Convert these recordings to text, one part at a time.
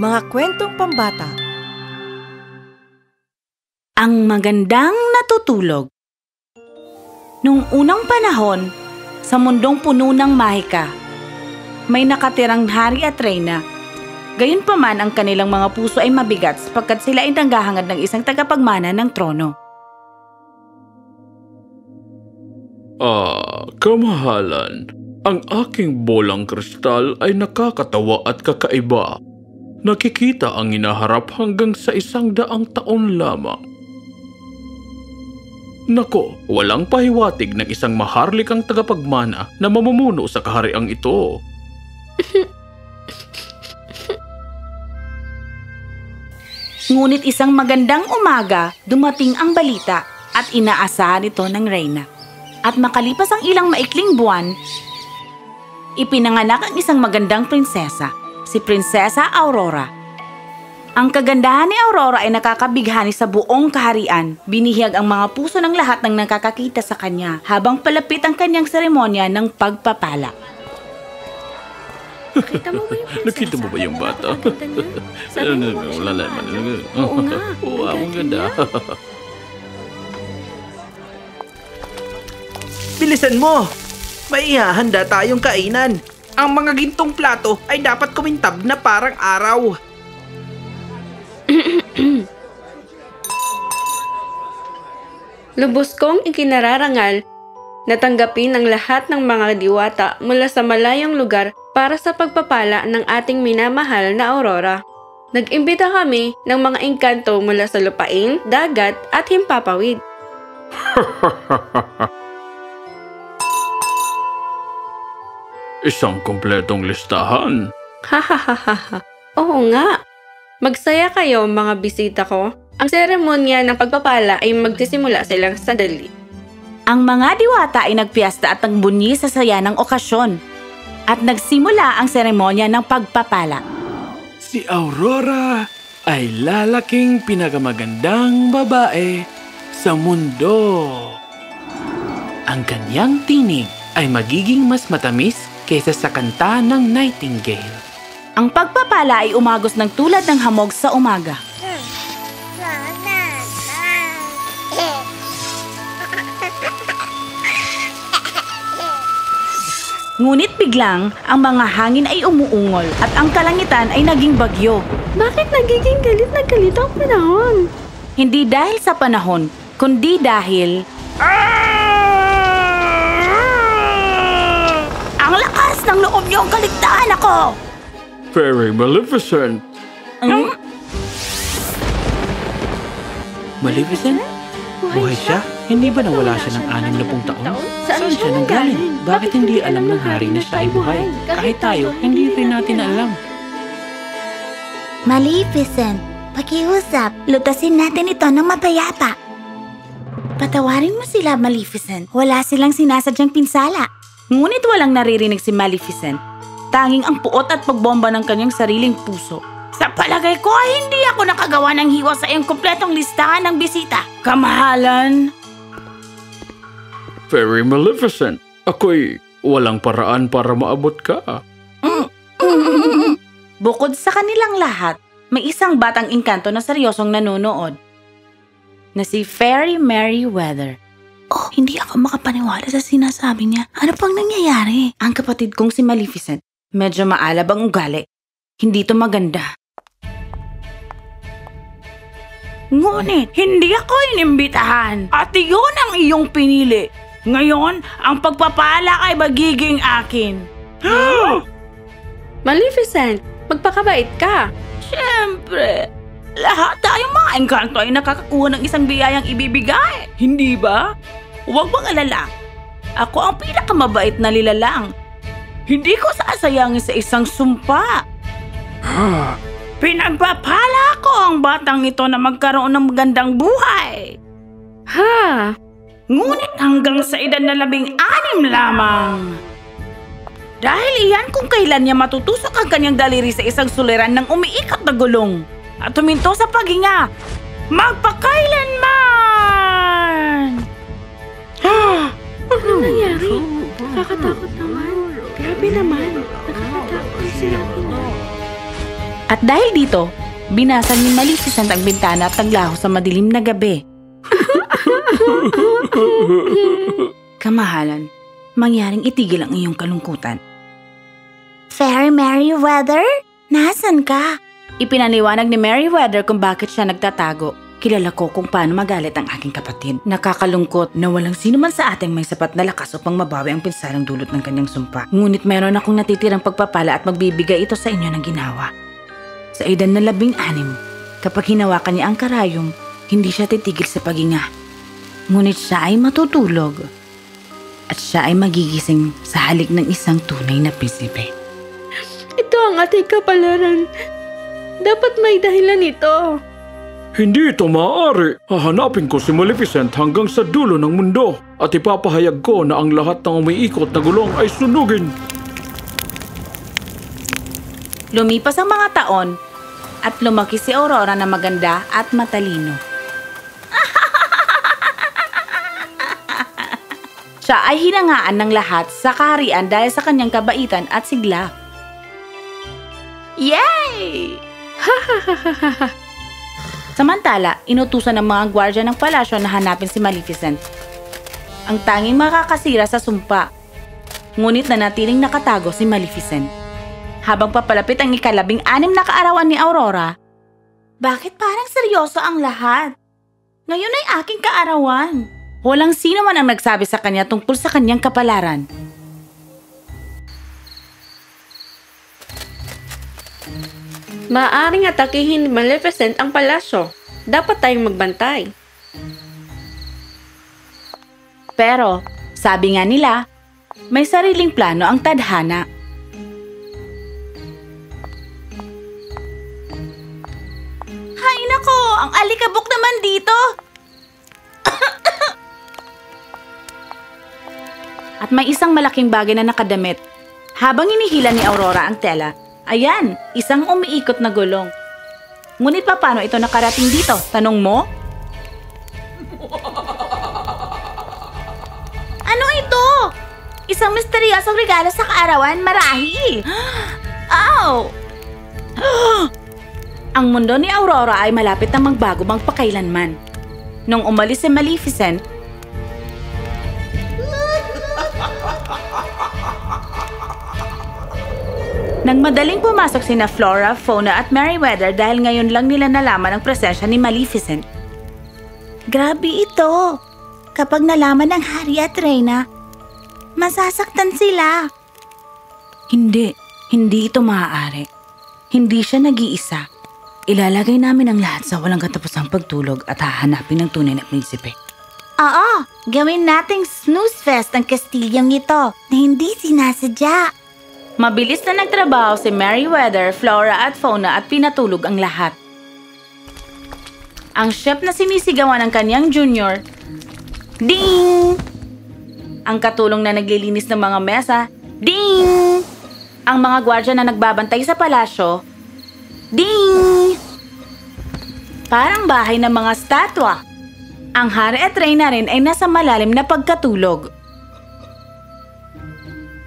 Mga kwentong pambata. Ang magandang natutulog. Nung unang panahon, sa mundong puno ng mahika, may nakatirang hari at reyna. Gayunpaman ang kanilang mga puso ay mabigat sapagkat sila ay nanghahangad ng isang tagapagmana ng trono. Kamahalan, ang aking bolang kristal ay nakakatawa at kakaiba. Nakikita ang inaharap hanggang sa 100 taon lamang. Nako, walang pahiwatig ng isang maharlikang tagapagmana na mamumuno sa kahariang ito. Ngunit isang magandang umaga, dumating ang balita at inaasahan ito ng reyna. At makalipas ang ilang maikling buwan, ipinanganak ang isang magandang prinsesa, si Prinsesa Aurora. Ang kagandahan ni Aurora ay nakakabighani sa buong kaharian. Binihag ang mga puso ng lahat ng nakakakita sa kanya habang palapit ang kanyang seremonya ng pagpapala. Nakita mo ba yung bata? Wala naman. Oo nga. Oo, ang ganda. Bilisan mo! May ihahanda tayong kainan. Ang mga gintong plato ay dapat kumintab na parang araw. Lubos kong ikinararangal na tanggapin ang lahat ng mga diwata mula sa malayong lugar para sa pagpapala ng ating minamahal na Aurora. Nag-imbita kami ng mga engkanto mula sa lupain, dagat at himpapawid. Isang kumpletong listahan. Hahaha. Oo nga. Magsaya kayo mga bisita ko. Ang seremonya ng pagpapala ay magsisimula silang sandali. Ang mga diwata ay nagpiesta at nagbunyi sa saya ng okasyon. At nagsimula ang seremonya ng pagpapala. Si Aurora ay lalaking pinakamagandang babae sa mundo. Ang kanyang tinig ay magiging mas matamis kaysa sa kanta ng nightingale. Ang pagpapala ay umagos ng tulad ng hamog sa umaga. Ngunit biglang, ang mga hangin ay umuungol at ang kalangitan ay naging bagyo. Bakit nagiging galit na galit ang panahon? Hindi dahil sa panahon, kundi dahil... Ang lakas ng loob niyong kaligtaan ako! Very Maleficent. Maleficent? Buhay siya? Hindi ba nawala siya ng 60 taon? Saan siya nanggaling? Bakit hindi alam ng hari na siya ay buhay? Kahit tayo, hindi rin natin alam. Maleficent, pakiusap. Lutasin natin ito ng mapayapa. Patawarin mo sila, Maleficent. Wala silang sinasadyang pinsala. Ngunit walang naririnig si Maleficent. Tanging ang puot at pagbomba ng kanyang sariling puso. Sa palagay ko ay hindi ako nakagawa ng hiwa sa iyong kumpletong listahan ng bisita. Kamahalan! Very Maleficent. Ako'y walang paraan para maabot ka. Bukod sa kanilang lahat, may isang batang engkanto na seryosong nanonood. Na si Fairy Merryweather. Oh, hindi ako makapaniwala sa sinasabi niya. Ano pang nangyayari? Ang kapatid kong si Maleficent, medyo maalab ang ugali. Hindi to maganda. Ngunit, hindi ako inimbitahan at iyon ang iyong pinili. Ngayon, ang pagpapala ay magiging akin. Maleficent, magpakabait ka. Siyempre, lahat tayong mga engkanto ay nakakakuha ng isang biyayang ibibigay. Hindi ba? Huwag mong alala. Ako ang pinakamabait na lilalang. Hindi ko sasayangin sa isang sumpa. Pinagpapala ko ang batang ito na magkaroon ng magandang buhay. Ha? Ngunit hanggang sa edad na 16 lamang. Dahil iyan kung kailan niya matutusok ang kanyang daliri sa isang suliran ng umiikot na gulong at huminto sa paghinga. Magpakailanman! Ano nangyari? Nakakatakot naman. Grabe naman. Nakakatakot sila. At dahil dito, binasag ni Maleficent ang bintana at naglaho sa madilim na gabi. Kamahalan, mangyaring itigil ang iyong kalungkutan. Fairy Merryweather? Nasaan ka? Ipinaliwanag ni Merryweather kung bakit siya nagtatago. Kilala ko kung paano magalit ang aking kapatid. Nakakalungkot na walang sino man sa ating may sapat na lakas upang mabawi ang pinsalang dulot ng kanyang sumpa. Ngunit mayroon akong natitirang pagpapala at magbibigay ito sa inyo ng ginawa. Sa edad na 16, kapag hinawakan niya ang karayom, hindi siya titigil sa paghinga. Ngunit siya ay matutulog. At siya ay magigising sa halik ng isang tunay na prinsipe. Ito ang ating kapalaran. Dapat may dahilan ito. Hindi ito maaari. Hahanapin ko si Maleficent hanggang sa dulo ng mundo at ipapahayag ko na ang lahat ng umiikot na gulong ay sunugin. Lumipas ang mga taon at lumaki si Aurora na maganda at matalino. Siya ay hinangaan ng lahat sa kaharian dahil sa kanyang kabaitan at sigla. Yay! Samantala, inutusan ng mga gwardya ng palasyo na hanapin si Maleficent. Ang tanging makakasira sa sumpa. Ngunit nanatiling nakatago si Maleficent. Habang papalapit ang 16 na kaarawan ni Aurora, bakit parang seryoso ang lahat? Ngayon ay aking kaarawan. Walang sino man ang nagsabi sa kanya tungkol sa kanyang kapalaran. Maaaring atakihin ni Maleficent ang palasyo. Dapat tayong magbantay. Pero, sabi nga nila, may sariling plano ang tadhana. Hay nako, ang alikabok naman dito! At may isang malaking bagay na nakadamit. Habang inihila ni Aurora ang tela, ayan, isang umiikot na gulong. Ngunit paano ito nakarating dito? Tanong mo? Ano ito? Isang misteryosong regalo sa kaarawan, marahi! Ow! Ang mundo ni Aurora ay malapit na magbago magpakailanman. Nung umalis si Maleficent, nagmadaling pumasok sina Flora, Fauna at Merryweather dahil ngayon lang nila nalaman ang presensya ni Maleficent. Grabe ito. Kapag nalaman ng Hari at Reyna, masasaktan sila. Hindi ito maaari. Hindi siya nag-iisa. Ilalagay namin ang lahat sa walang katapusang pagtulog at hahanapin ng tunay na prinsipe. Oo, gawin nating snooze fest ang kastilyong ito na hindi sinasadya. Mabilis na nagtrabaho si Merryweather, Flora at Fauna at pinatulog ang lahat. Ang chef na sinisigawan ng kanyang junior, ding! Ang katulong na naglilinis ng mga mesa, ding! Ang mga gwardya na nagbabantay sa palasyo, ding! Parang bahay ng mga statwa. Ang Hari at Reyna rin ay nasa malalim na pagkatulog.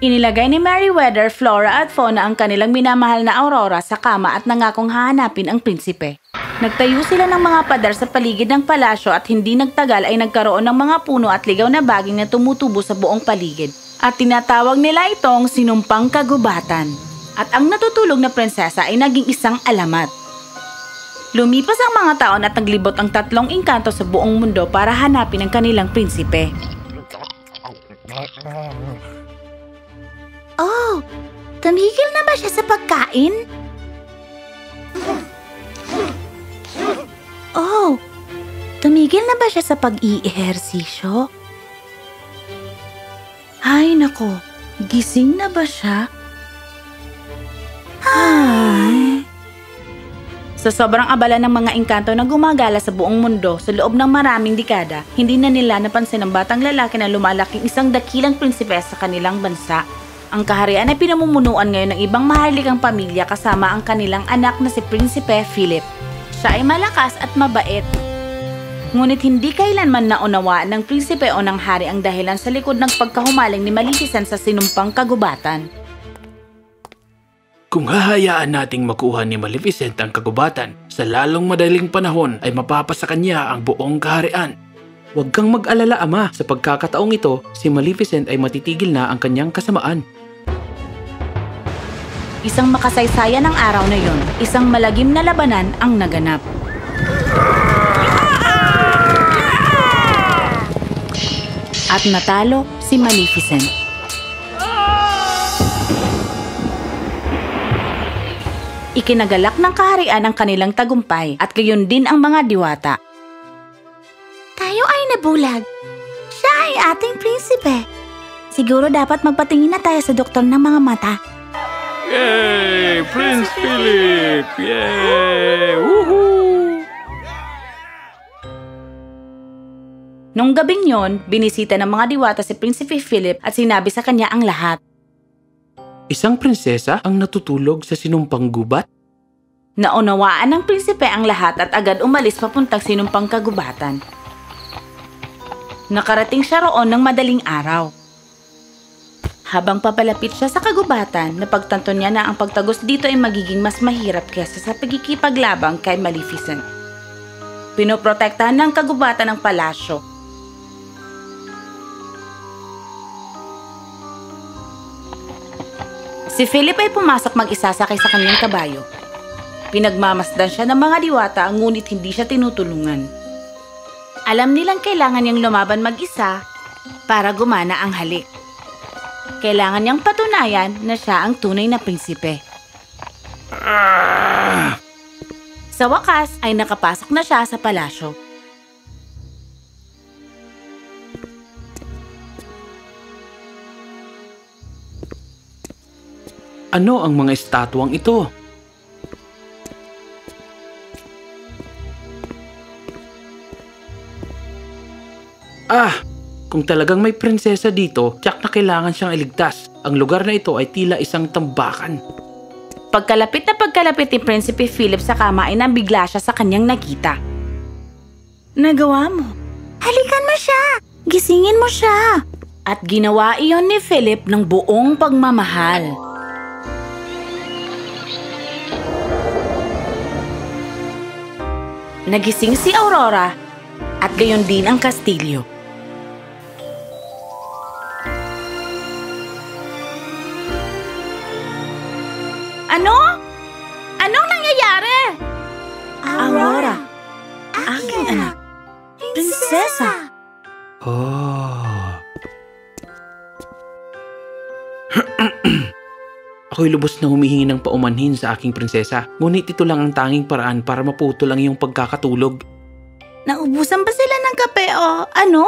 Inilagay ni Merryweather, Flora at Fauna ang kanilang minamahal na Aurora sa kama at nangakong hahanapin ang prinsipe. Nagtayo sila ng mga pader sa paligid ng palasyo at hindi nagtagal ay nagkaroon ng mga puno at ligaw na baging na tumutubo sa buong paligid. At tinatawag nila itong sinumpang kagubatan. At ang natutulog na prinsesa ay naging isang alamat. Lumipas ang mga taon at naglibot ang 3 engkanto sa buong mundo para hanapin ang kanilang prinsipe. Oh, tumigil na ba siya sa pagkain? Oh, tumigil na ba siya sa pag-i-ehersisyo? Ay nako, gising na ba siya? Ay. Sa sobrang abala ng mga engkanto na gumagala sa buong mundo sa loob ng maraming dekada, hindi na nila napansin ang batang lalaki na lumalaking isang dakilang prinsipe sa kanilang bansa. Ang kaharian ay pinamumunuan ngayon ng ibang maharlikang pamilya kasama ang kanilang anak na si Prinsipe Philip. Siya ay malakas at mabait. Ngunit hindi kailanman naunawaan ng prinsipe o ng hari ang dahilan sa likod ng pagkahumaling ni Maleficent sa sinumpang kagubatan. Kung hahayaan nating makuha ni Maleficent ang kagubatan, sa lalong madaling panahon ay mapapasa kanya ang buong kaharian. Huwag kang mag-alala, Ama. Sa pagkakataong ito, si Maleficent ay matitigil na ang kanyang kasamaan. Isang makasaysayan ng araw na yon, isang malagim na labanan ang naganap. At natalo si Maleficent. Ikinagalak ng kaharian ang kanilang tagumpay at gayon din ang mga diwata. Tayo ay nabulag. Siya ay ating prinsipe. Siguro dapat magpatingin na tayo sa doktor ng mga mata. Yay! Prince Philip! Yay! Woohoo! Nung gabing yon, binisita ng mga diwata si Prinsipe Philip at sinabi sa kanya ang lahat. Isang prinsesa ang natutulog sa sinumpang gubat? Naunawaan ng prinsipe ang lahat at agad umalis papuntang sinumpang kagubatan. Nakarating siya roon ng madaling araw. Habang papalapit siya sa kagubatan, napagtanto niya na ang pagtagos dito ay magiging mas mahirap kaysa sa pagkikipaglabang kay Maleficent. Pinoprotektahan ng kagubatan ng palasyo. Si Philip ay pumasok mag-isa sakay sa kanyang kabayo. Pinagmamasdan siya ng mga diwata ngunit hindi siya tinutulungan. Alam nilang kailangan niyang lumaban mag-isa para gumana ang halik. Kailangan niyang patunayan na siya ang tunay na prinsipe. Sa wakas ay nakapasok na siya sa palasyo. Ano ang mga estatwang ito? Kung talagang may prinsesa dito, tiyak na kailangan siyang iligtas. Ang lugar na ito ay tila isang tambakan. Pagkalapit ni Prinsipe Philip sa kama ay nabigla siya sa kanyang nakita. Nagawa mo. Halikan mo siya! Gisingin mo siya! At ginawa iyon ni Philip ng buong pagmamahal. Nagising si Aurora at gayon din ang kastilyo. Ano? Anong nangyayari? Aurora! Aking anak. Prinsesa. Ako'y lubos na humihingi ng paumanhin sa aking prinsesa. Ngunit ito lang ang tanging paraan para maputo lang iyong pagkakatulog. Naubusan ba sila ng kape o ano?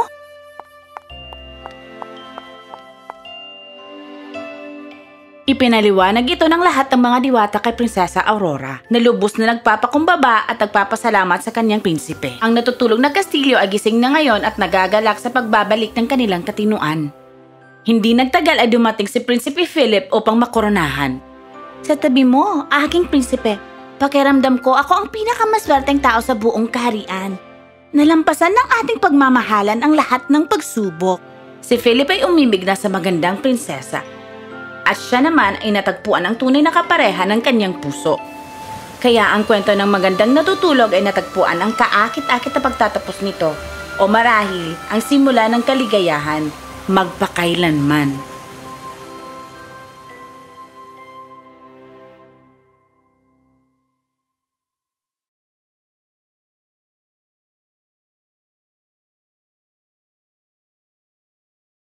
Ipinaliwanag ito ng lahat ng mga diwata kay Prinsesa Aurora na lubos na nagpapakumbaba at nagpapasalamat sa kanyang prinsipe. Ang natutulog na kastilyo ay gising na ngayon at nagagalak sa pagbabalik ng kanilang katinuan. Hindi nagtagal ay dumating si Prinsipe Philip upang makoronahan. Sa tabi mo, aking prinsipe, pakiramdam ko ako ang pinakamaswerteng tao sa buong kaharian. Nalampasan ng ating pagmamahalan ang lahat ng pagsubok. Si Philip ay umibig na sa magandang prinsesa. At siya naman ay natagpuan ang tunay na kapareha ng kanyang puso. Kaya ang kwento ng magandang natutulog ay natagpuan ang kaakit-akit na pagtatapos nito o marahil ang simula ng kaligayahan magpakailanman.